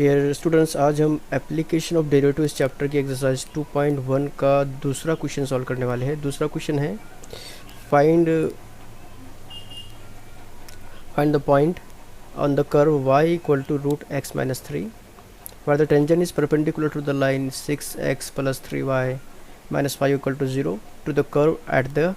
Dear students, आज हम application of derivative इस चैप्टर की एक्सरसाइज 2.1 का दूसरा क्वेश्चन सॉल्व करने वाले हैं। दूसरा क्वेश्चन है find the point on the curve y equal to root x minus 3 where the tangent is perpendicular to the line 6x plus 3y minus 5 equal to 0 to the curve at the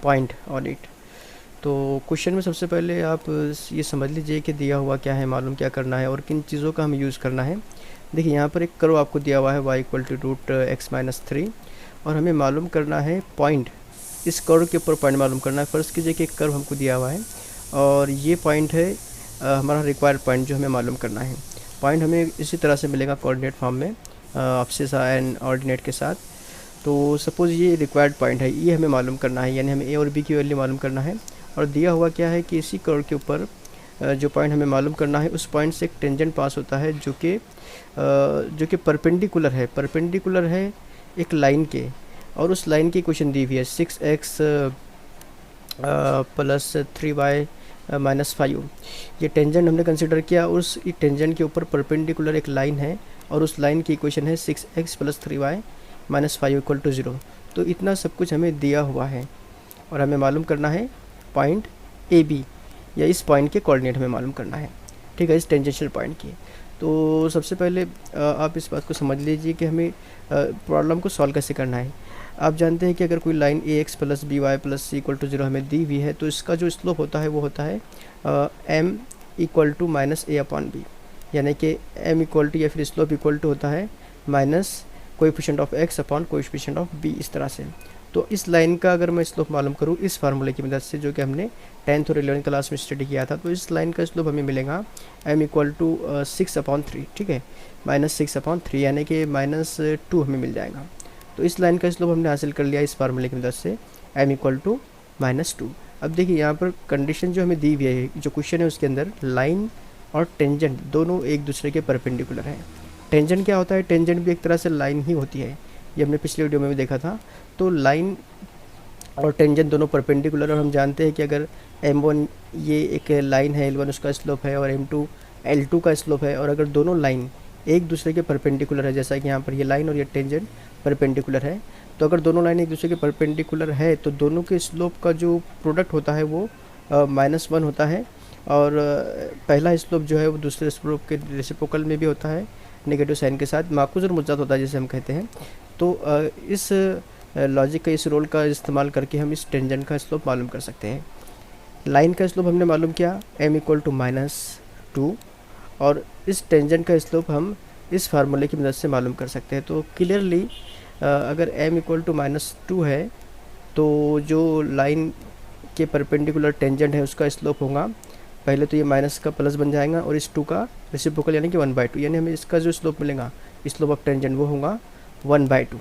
point on it। तो question में सबसे पहले आप ये समझ लीजिए कि दिया हुआ क्या है, मालूम क्या करना है और किन चीज़ों का हमें यूज़ करना है। देखिए यहाँ पर एक कर्व आपको दिया हुआ है y equal to root x minus 3 और हमें मालूम करना है पॉइंट, इस कर्व के ऊपर पॉइंट मालूम करना है। फ़र्ज़ कीजिए कि एक कर्व हमको दिया हुआ है और ये पॉइंट है हमारा रिक्वायर्ड पॉइंट जो हमें मालूम करना है। पॉइंट हमें इसी तरह से मिलेगा कोऑर्डिनेट फॉर्म में एब्सिस एंड ऑर्डिनेट के साथ। तो सपोज़ ये रिक्वायर्ड पॉइंट है, ये हमें मालूम करना है, यानी हमें ए और बी की वैल्यू मालूम करना है। और दिया हुआ क्या है कि इसी कर्व के ऊपर जो पॉइंट हमें मालूम करना है उस पॉइंट से एक टेंजेंट पास होता है जो कि परपेंडिकुलर है एक लाइन के, और उस लाइन की इक्वेशन दी हुई है 6x प्लस 3y माइनस 5। ये टेंजेंट हमने कंसिडर किया, उस टेंजेंट के ऊपर परपेंडिकुलर एक लाइन है और उस लाइन की इक्वेशन है 6x plus 3y minus 5 equal to 0। तो इतना सब कुछ हमें दिया हुआ है और हमें मालूम करना है पॉइंट ए बी, या इस पॉइंट के कोऑर्डिनेट हमें मालूम करना है, ठीक है, इस टेंजेंशियल पॉइंट की। तो सबसे पहले आप इस बात को समझ लीजिए कि हमें प्रॉब्लम को सॉल्व कैसे करना है। आप जानते हैं कि अगर कोई line A X plus B Y plus C equal to 0 हमें दी हुई है तो इसका जो स्लोप होता है वो होता है M equal to minus A upon B, यानी कि एम इक्वल टू या फिर स्लोप इक्वल टू होता है minus coefficient of X upon coefficient of B, इस तरह से। तो इस लाइन का अगर मैं स्लोप मालूम करूँ इस फार्मूले की मदद से, जो कि हमने 10th और 11th क्लास में स्टडी किया था, तो इस लाइन का स्लोप हमें मिलेगा m इक्वल टू 6/3, ठीक है, माइनस 6/3, यानी कि -2 हमें मिल जाएगा। तो इस लाइन का स्लोप हमने हासिल कर लिया इस फार्मूले की मदद से, m इक्वल टू -2। अब देखिए यहाँ पर कंडीशन जो हमें दी हुई है, जो क्वेश्चन है उसके अंदर लाइन और टेंजेंट दोनों एक दूसरे के परपेंडिकुलर हैं। टेंजेंट क्या होता है? टेंजेंट भी एक तरह से लाइन ही होती है, ये हमने पिछले वीडियो में भी देखा था। तो लाइन और टेंजेंट दोनों परपेंडिकुलर, और हम जानते हैं कि अगर m1 ये एक लाइन है, l1 उसका स्लोप है, और m2 l2 का स्लोप है, और अगर दोनों लाइन एक दूसरे के परपेंडिकुलर है, जैसा कि यहाँ पर ये लाइन और ये टेंजेंट परपेंडिकुलर है, तो अगर दोनों लाइन एक दूसरे के परपेंडिकुलर है तो दोनों के स्लोप का जो प्रोडक्ट होता है वो -1 होता है, और पहला स्लोप जो है वो दूसरे स्लोप के रेसिप्रोकल में भी होता है, नेगेटिव साइन के साथ, माकूस और मुज्जात होता है जिसे हम कहते हैं। तो इस लॉजिक का, इस रोल का इस्तेमाल करके हम इस टेंजेंट का स्लोप मालूम कर सकते हैं। लाइन का स्लोप हमने मालूम किया m इक्वल टू -2, और इस टेंजेंट का स्लोप हम इस फार्मूले की मदद से मालूम कर सकते हैं। तो क्लियरली अगर m इक्वल टू -2 है तो जो लाइन के परपेंडिकुलर टेंजेंट है उसका स्लोप होगा, पहले तो ये माइनस का प्लस बन जाएगा और इस 2 का रेसिप्रोकल यानी कि 1/2, यानी हमें इसका जो स्लोप मिलेगा स्लोप ऑफ टेंजेंट वो होगा 1/2,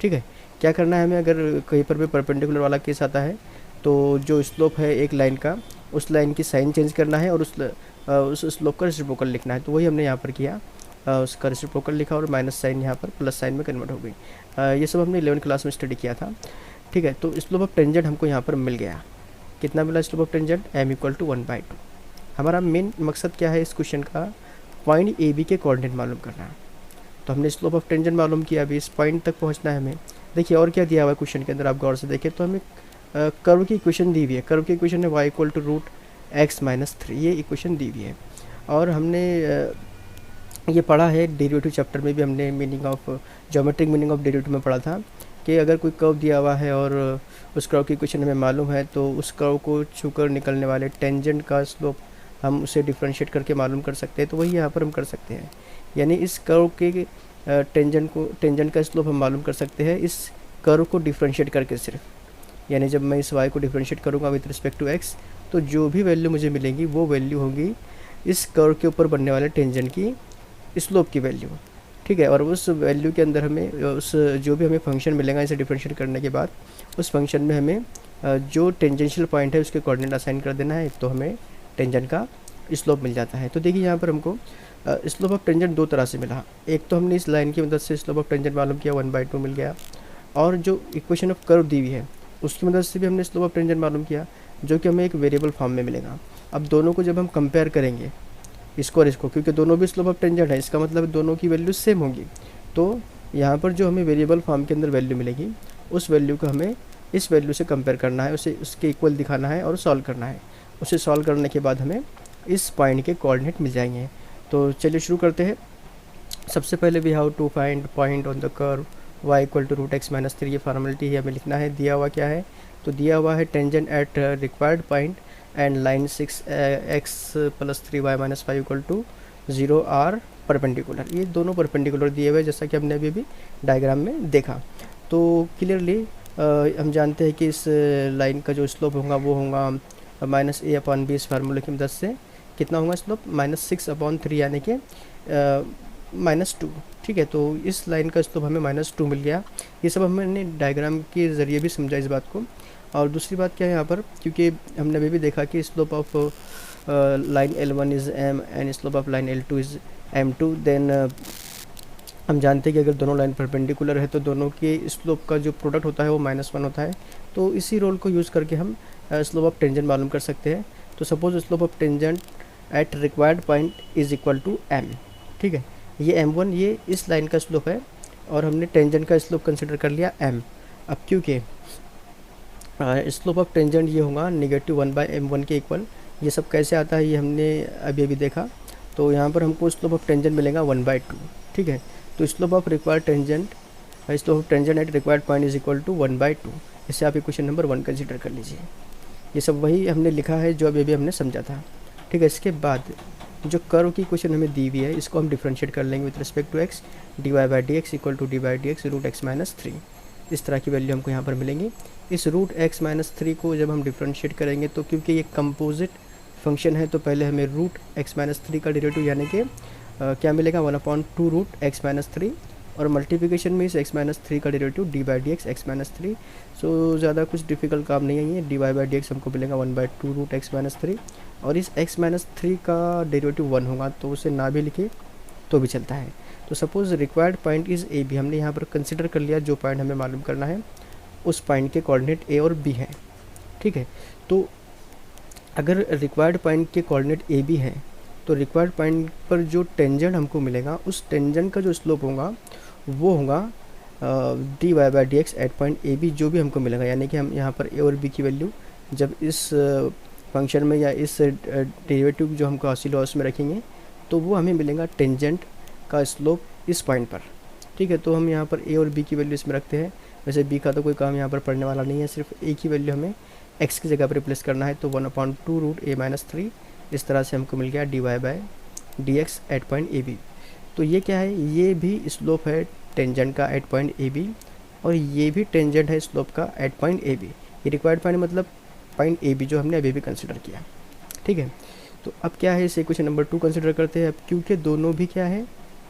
ठीक है। क्या करना है हमें, अगर कहीं पर भी परपेंडिकुलर वाला केस आता है तो जो स्लोप है एक लाइन का, उस लाइन की साइन चेंज करना है और उस स्लोप का रेसिप्रोकल लिखना है। तो वही हमने यहाँ पर किया, उसका रेसिप्रोकल लिखा और माइनस साइन यहाँ पर प्लस साइन में कन्वर्ट हो गई। ये सब हमने 11th क्लास में स्टडी किया था, ठीक है। तो स्लोप ऑफ टेंजेंट हमको यहाँ पर मिल गया। कितना मिला slope of tangent? m equal to 1/2। हमारा मेन मकसद क्या है इस क्वेश्चन का? पॉइंट ए बी के कोऑर्डिनेट मालूम करना। तो हमने स्लोप ऑफ टेंजेंट मालूम किया, अभी इस पॉइंट तक पहुंचना है हमें। देखिए और क्या दिया हुआ है क्वेश्चन के अंदर, आप गौर से देखें तो हमें कर्व की इक्वेशन दी हुई है। कर्व की इक्वेशन है y equal to root x minus 3, ये इक्वेशन दी हुई है। और हमने ये पढ़ा है डेरिवेटिव चैप्टर में भी, हमने meaning of geometric meaning of derivative में पढ़ा था कि अगर कोई कर्व दिया हुआ है और उस कर्व की इक्वेशन हमें मालूम है तो उस कर्व को छूकर निकलने वाले टेंजेंट का स्लोप हम उसे डिफ्रेंशिएट करके मालूम कर सकते हैं। तो वही यहाँ पर हम कर सकते हैं, यानी इस कर्व के टेंजेंट का स्लोप हम मालूम कर सकते हैं इस कर्व को डिफ्रेंशिएट करके सिर्फ, यानी जब मैं इस y को डिफ्रेंशिएट करूँगा विद रिस्पेक्ट टू x तो जो भी वैल्यू मुझे मिलेगी वो वैल्यू होगी इस कर्व के ऊपर बनने वाले टेंजेंट की स्लोप की वैल्यू, ठीक है। और उस वैल्यू के अंदर हमें उस जो भी हमें फंक्शन मिलेगा इसे डिफ्रेंशिएट करने के बाद उस फंक्शन में हमें जो टेंजेंशियल पॉइंट है उसके कोऑर्डिनेट असाइन कर देना है, तो हमें टेंजेंट का स्लोप मिल जाता है। तो देखिए यहाँ पर हमको स्लोप ऑफ टेंजेंट दो तरह से मिला। एक तो हमने इस लाइन की मदद से स्लोप ऑफ टेंजेंट मालूम किया, 1/2 मिल गया, और जो इक्वेशन ऑफ कर्व दी हुई है उसकी मदद से भी हमने स्लोप ऑफ टेंजेंट मालूम किया, जो कि हमें एक वेरिएबल फॉर्म में मिलेगा। अब दोनों को जब हम कंपेयर करेंगे इसको और इसको, क्योंकि दोनों भी स्लोप ऑफ टेंजेंट है, इसका मतलब दोनों की वैल्यू सेम होगी। तो यहाँ पर जो हमें वेरिएबल फॉर्म के अंदर वैल्यू मिलेगी, उस वैल्यू को हमें इस वैल्यू से कंपेयर करना है, उसे उसके इक्वल दिखाना है और सॉल्व करना है। उसे सॉल्व करने के बाद हमें इस पॉइंट के कोऑर्डिनेट मिल जाएंगे। तो चलिए शुरू करते हैं। सबसे पहले we have to find point on the curve y equal to root X minus 3, ये फॉर्मेलिटी है, हमें लिखना है। दिया हुआ क्या है, तो दिया हुआ है tangent at required point and line 6x plus 3y minus 5 equal to 0 are perpendicular. ये दोनों परपेंडिकुलर दिए हुए, जैसा कि हमने अभी भी डायग्राम में देखा। तो क्लियरली हम जानते हैं कि इस लाइन का जो स्लोप होगा वो होगा -a/b। इस फार्मूले की मदद से कितना होगा स्लोप, -6/3 यानी कि -2। ठीक है, तो इस लाइन का स्लोप हमें -2 मिल गया। ये सब हमने डायग्राम के ज़रिए भी समझा इस बात को। और दूसरी बात क्या है यहाँ पर, क्योंकि हमने अभी भी देखा कि slope of line L1 is m and slope of line L2 is m2, then हम जानते हैं कि अगर दोनों लाइन परपेंडिकुलर है तो दोनों के स्लोप का जो प्रोडक्ट होता है वो -1 होता है। तो इसी रोल को यूज़ करके हम स्लोप ऑफ टेंजेंट मालूम कर सकते हैं। तो suppose slope of tangent at required point is equal to m। ठीक है, ये m1 ये इस लाइन का स्लोप है और हमने टेंजेंट का स्लोप कंसिडर कर लिया m। अब क्योंकि स्लोप ऑफ टेंजेंट ये होगा -1/m1 के इक्वल। ये सब कैसे आता है ये हमने अभी अभी देखा। तो यहाँ पर हमको स्लोप ऑफ टेंजेंट मिलेगा 1/2। ठीक है, तो slope of required tangent, slope of tangent at required point is equal to 1/2। इससे आप क्वेश्चन नंबर 1 कंसिडर कर लीजिए। ये सब वही हमने लिखा है जो अभी अभी हमने समझा था। ठीक है, इसके बाद जो कर्व की क्वेश्चन हमें दी हुई है इसको हम डिफरेंशिएट कर लेंगे with respect to x। dy/dx equal to dy/dx root x minus 3। इस तरह की वैल्यू हमको यहाँ पर मिलेंगी। इस रूट x माइनस 3 को जब हम डिफरेंशिएट करेंगे तो क्योंकि ये कंपोजिट फंक्शन है तो पहले हमें रूट x माइनस 3 का डेरिवेटिव यानी कि क्या मिलेगा 1/2 रूट x माइनस 3, और मल्टीप्लिकेशन में इस x माइनस 3 का डेरिवेटिव dy/dx x माइनस 3। सो ज़्यादा कुछ डिफिकल्ट काम नहीं है, ये dy/dx हमको मिलेगा 1/2 रूट x माइनस 3, और इस x माइनस 3 का डेरिवेटिव 1 होगा तो उसे ना भी लिखे तो भी चलता है। तो suppose required point is A B, हमने यहाँ पर कंसिडर कर लिया जो पॉइंट हमें मालूम करना है उस पॉइंट के कोऑर्डिनेट ए और बी हैं। ठीक है, तो अगर रिक्वायर्ड पॉइंट के कोऑर्डिनेट ए बी हैं तो रिक्वायर्ड पॉइंट पर जो टेंजेंट हमको मिलेगा उस टेंजेंट का जो स्लोप होगा वो होगा dy/dx eight point A B, जो भी हमको मिलेगा। यानी कि हम यहाँ पर ए और बी की वैल्यू जब इस फंक्शन में या इस डेरिवेटिव जो हमको हासिल हुआ उसमें रखेंगे तो वो हमें मिलेगा टेंजेंट का स्लोप इस पॉइंट पर। ठीक है, तो हम यहाँ पर ए और बी की वैल्यू इसमें रखते हैं। वैसे बी का तो कोई काम यहाँ पर पढ़ने वाला नहीं है, सिर्फ ए की वैल्यू हमें एक्स की जगह पर रिप्लेस करना है। तो 1/2 रूट a माइनस 3, इस तरह से हमको मिल गया dy/dx eight point A B. तो ये क्या है, ये भी स्लोप है टेंजेंट का एट पॉइंट ए बी, और ये भी टेंजेंट है स्लोप का एट पॉइंट ए बी। ये रिक्वायर्ड पॉइंट मतलब पॉइंट ए बी जो हमने अभी भी कंसिडर किया। ठीक है, तो अब क्या है, इसे इक्वेशन नंबर 2 कंसिडर करते हैं। अब क्योंकि दोनों भी क्या है,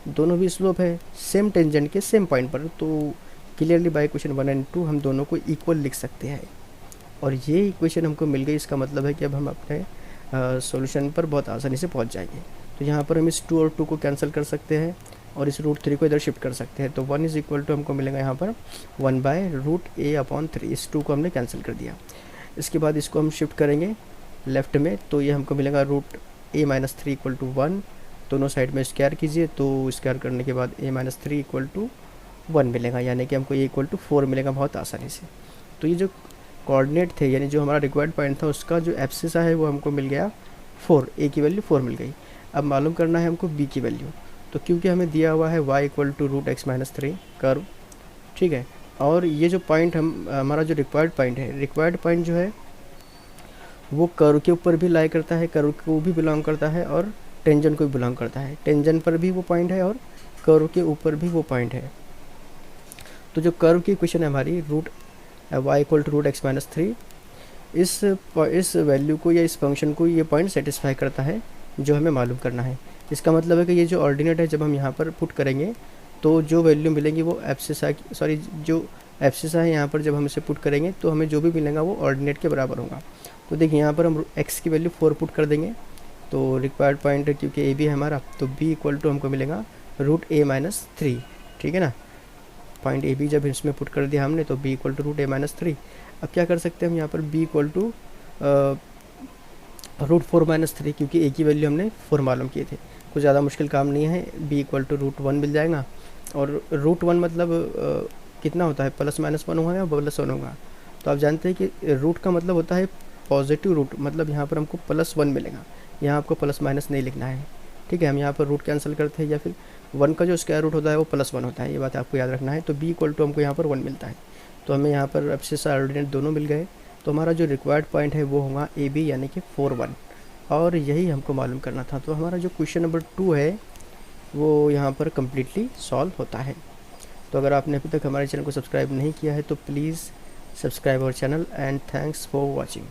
दोनों भी स्लोप है सेम टेंजेंट के सेम पॉइंट पर, तो क्लियरली बाय इक्वेशन 1 एंड 2 हम दोनों को इक्वल लिख सकते हैं। और ये इक्वेशन हमको मिल गई, इसका मतलब है कि अब हम अपने सॉल्यूशन पर बहुत आसानी से पहुंच जाएंगे। तो यहाँ पर हम इस 2 और 2 को कैंसिल कर सकते हैं और इस रूट 3 को इधर शिफ्ट कर सकते हैं। तो 1 इज़ इक्वल टू हमको मिलेगा यहाँ पर 1/√a/3। इस 2 को हमने कैंसिल कर दिया। इसके बाद इसको हम शिफ्ट करेंगे लेफ़्ट में, तो ये हमको मिलेगा √a माइनस 3 इक्वल टू 1। दोनों साइड में स्क्वायर कीजिए, तो स्क्वायर करने के बाद a माइनस 3 इक्वल टू 1 मिलेगा, यानी कि हमको a इक्वल टू 4 मिलेगा बहुत आसानी से। तो ये जो कोऑर्डिनेट थे यानी जो हमारा रिक्वायर्ड पॉइंट था उसका जो एब्सिसा है वो हमको मिल गया 4, a की वैल्यू 4 मिल गई। अब मालूम करना है हमको b की वैल्यू। तो क्योंकि हमें दिया हुआ है y equal to root x minus 3 curve. ठीक है, और ये जो पॉइंट हमारा जो रिक्वायर्ड पॉइंट है, रिक्वायर्ड पॉइंट जो है वो कर्व के ऊपर भी लाई करता है, कर्व को भी बिलोंग करता है और टेंजेंट को भी बिलोंग करता है। टेंजेंट पर भी वो पॉइंट है और कर्व के ऊपर भी वो पॉइंट है। तो जो कर्व की इक्वेशन है हमारी y equal to root x minus 3, इस वैल्यू को या इस फंक्शन को ये पॉइंट सेटिस्फाई करता है जो हमें मालूम करना है। इसका मतलब है कि ये जो ऑर्डिनेट है जब हम यहाँ पर पुट करेंगे तो जो वैल्यू मिलेंगी वो जो एब्सिसा है यहाँ पर जब हम इसे पुट करेंगे तो हमें जो भी मिलेगा वो ऑर्डिनेट के बराबर होगा। तो देखिए यहाँ पर हम x की वैल्यू 4 पुट कर देंगे, तो रिक्वायर्ड पॉइंट क्योंकि ए बी है हमारा, तो b इक्वल टू हमको मिलेगा √a माइनस 3। ठीक है ना, पॉइंट ए बी जब इसमें पुट कर दिया हमने तो b equal to √a minus 3। अब क्या कर सकते हैं हम यहाँ पर b इक्वल टू रूट 4 - 3, क्योंकि एक ही वैल्यू हमने 4 मालूम किए थे, कुछ ज़्यादा मुश्किल काम नहीं है। b इक्वल टू √1 मिल जाएगा। और √1 मतलब कितना होता है, +-1 होगा या +1 होगा। तो आप जानते हैं कि रूट का मतलब होता है पॉजिटिव रूट, मतलब यहाँ पर हमको +1 मिलेगा, यहाँ आपको +- नहीं लिखना है। ठीक है, हम यहाँ पर रूट कैंसिल करते हैं, या फिर 1 का जो स्क्वायर रूट होता है वो +1 होता है, ये बात आपको याद रखना है। तो b इक्वल टू हमको यहाँ पर 1 मिलता है, तो हमें यहाँ पर एब्सिस और ऑर्डिनेट दोनों मिल गए। तो हमारा जो रिक्वायर्ड पॉइंट है वो होगा AB, यानी कि 4, 1, और यही हमको मालूम करना था। तो हमारा जो क्वेश्चन नंबर 2 है वो यहाँ पर कम्प्लीटली सॉल्व होता है। तो अगर आपने अभी तक हमारे चैनल को सब्सक्राइब नहीं किया है तो please subscribe our channel, and thanks for watching.